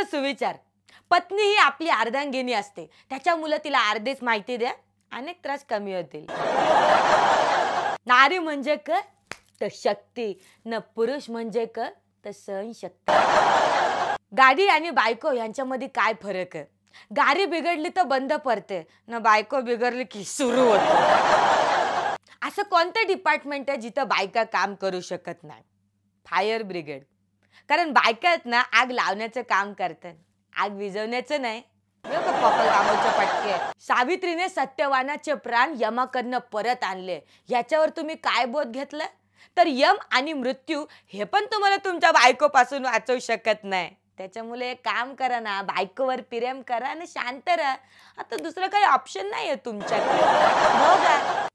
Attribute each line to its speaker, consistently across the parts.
Speaker 1: फक्त सुविचार. पत्नी ही आपली अर्धांगिनी असते. त्याच्यामुळे तिला अर्धेच माहिती द्या, अनेक त्रास कमी होतील. नारी म्हणजे क तर शक्ती, न पुरुष म्हणजे क तर सहनशक्ती. गाडी आणि बायको यांच्यामध्ये काय फरक आहे? गाडी बिघडली तर बंद पडते, न बायको बिघडली की सुरू होते. असं कोणतं डिपार्टमेंट आहे जिथं बायका काम करू शकत नाही? Fire brigade. कारण बायका आहेत ना, आग लावण्याचं काम करतात, आग विझवण्याचं नाही. पटके. सावित्रीने सत्यवानाचे प्राण यमाकडनं परत आणले. याच्यावर तुम्ही काय बोध घेतलं? तर यम आणि मृत्यू हे पण तुम्हाला तुमच्या बायकोपासून वाचवू शकत नाही. त्याच्यामुळे एक काम करा ना, बायकोवर प्रेम करा आणि शांत राहा. आता दुसरं काही ऑप्शन नाहीये तुमच्याकडे. बघा,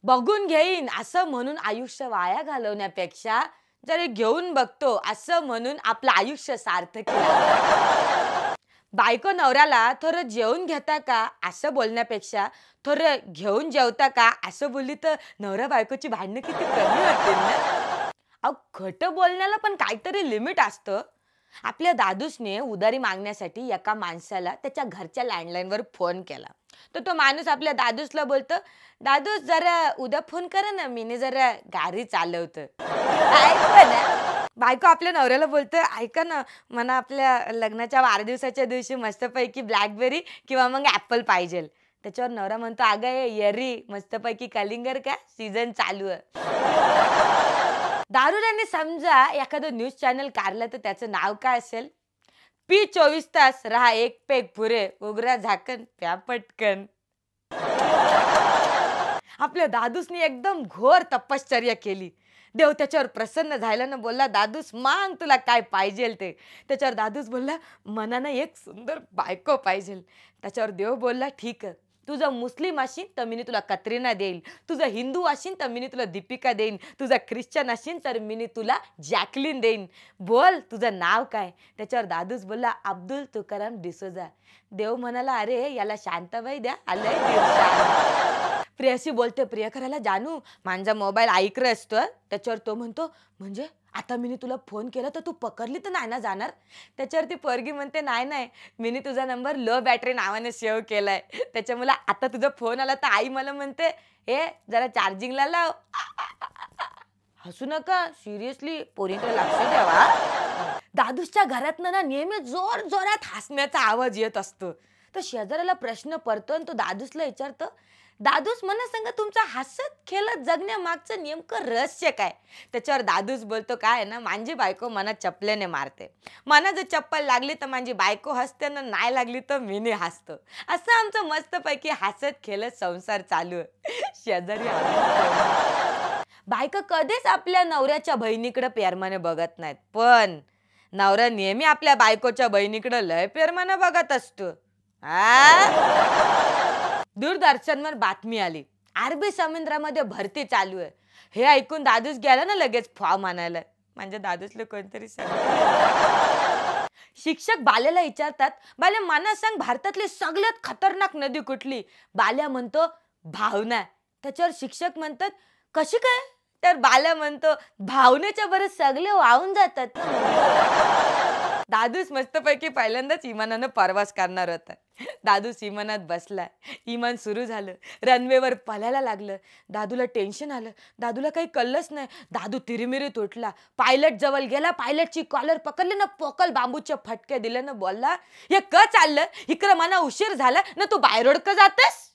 Speaker 1: बघून घेईन असं म्हणून आयुष्य वाया घालवण्यापेक्षा जरी घेऊन बघतो असं म्हणून आपलं आयुष्य सार्थक केलं. बायको नवऱ्याला थोडं जेवून घेता का असं बोलण्यापेक्षा थोडं घेऊन जेवता का असं बोलली तर नवरा बायकोची भांडणं किती कमी होतील ना. अहो, खोटं बोलण्याला पण काहीतरी लिमिट असतं. आपल्या दादूसने उधारी मागण्यासाठी एका माणसाला त्याच्या घरच्या लँडलाईनवर फोन केला. तर तो माणूस आपल्या दादूसला बोलतो, दादूस जरा उद्या फोन करा ना, मीने जरा गाडी चालवतं. बायको आपल्या नवऱ्याला बोलतं, ऐका ना, मला आपल्या लग्नाच्या वाढदिवसाच्या दिवशी मस्तपैकी ब्लॅकबेरी किंवा मग ॲपल पाहिजे. त्याच्यावर नवरा म्हणतो, अगं येरी मस्तपैकी कलिंगर का सीझन चालू आहे. दारुड्याने समजा एखादं न्यूज चॅनल काढलं तर त्याचं नाव काय असेल? पी 24 तास रहा एक पेग पुरे, उघडा झाकण प्या पटकन. आपल्या दादूसने एकदम घोर तपश्चर्या केली. देव त्याच्यावर प्रसन्न झाला ना, बोलला, दादूस मांग तुला काय पाहिजे ते. त्याच्यावर दादूस बोलला, मनानं एक सुंदर बायको पाहिजे. त्याच्यावर देव बोलला, ठीक आहे, तुझं मुस्लिम असेल तर मी तुला कतरीना देईल, तुझं हिंदू असेल तर मी तुला दीपिका देईन, तुझा ख्रिश्चन असेल तर मी तुला जॅकलिन देईन, बोल तुझं नाव काय? त्याच्यावर दादूस बोलला, अब्दुल तुकाराम डिसोजा. देव म्हणाला, अरे याला शांताबाई द्या, आलंय. प्रियाशी बोलते, प्रियकराला, जानू माझा मोबाईल ऐकत असतो. त्याच्यावर तो म्हणतो, म्हणजे आता मी तुला फोन केला तर तू पकडली तर नाही ना जाणार? त्याच्यावर ती पोरगी म्हणते, नाही नाही, मी तुझा नंबर लो बॅटरी नावाने सेव्ह केलाय, त्याच्यामुळे आता तुझा फोन आला तर आई मला म्हणते, हे जरा चार्जिंगला लाव. हसू नका, सिरियसली पोरींकडे लक्ष ठेवा. दादूसच्या घरातनं ना नेहमी जोर जोरात हसण्याचा आवाज येत असतो. तर शेजाऱ्याला प्रश्न पडतो आणि तो दादूसला विचारतो, दादूस मला सांगा, तुमचा हसत खेळत जगण्यामागचं नेमकं रहस्य काय? त्याच्यावर दादूस बोलतो, काय ना, माझी बायको मना चपलेने मारते, मना जर चप्पल लागली तर माझी बायको हसते ना, नाही लागली तर मीने हसतो. असं आमचं मस्तपैकी हसत खेळत संसार चालू आहे. शेजारी बायका कधीच आपल्या नवऱ्याच्या बहिणीकडे प्रेमाने बघत नाहीत, पण नवरा नेहमी आपल्या बायकोच्या बहिणीकडे लय प्रेमाने बघत असतो. दूरदर्शनवर बातमी आली, अरबी समुद्रामध्ये भरती चालू आहे. हे ऐकून दादूस गेला ना लगेच फॉर्म आणायला. म्हणजे दादूसला कोणतरी सांगितलं. शिक्षक बाल्याला विचारतात, बाल्या मला सांग, भारतातली सगळ्यात खतरनाक नदी कुठली? बाल्या म्हणतो, भावना. त्याच्यावर शिक्षक म्हणतात, कशी काय? तर बाल्या म्हणतो, भावनेच्या बरं सगळे वाहून जातात. दादूस मस्तपैकी पहिल्यांदाच विमानानं प्रवास करणार होता. दादूस विमानात बसला, विमान सुरू झालं, रनवेवर पळायला लागलं. दादूला टेन्शन आलं, दादूला काही कळलंच नाही. दादू तिरीमिरीत उठला, पायलट जवळ गेला, पायलटची कॉलर पकडली ना, पोकल बांबूचे फटके दिले ना, बोलला, हे क चाललं इकडं, मला उशीर झाला ना, तू बाय रोड का जातेस?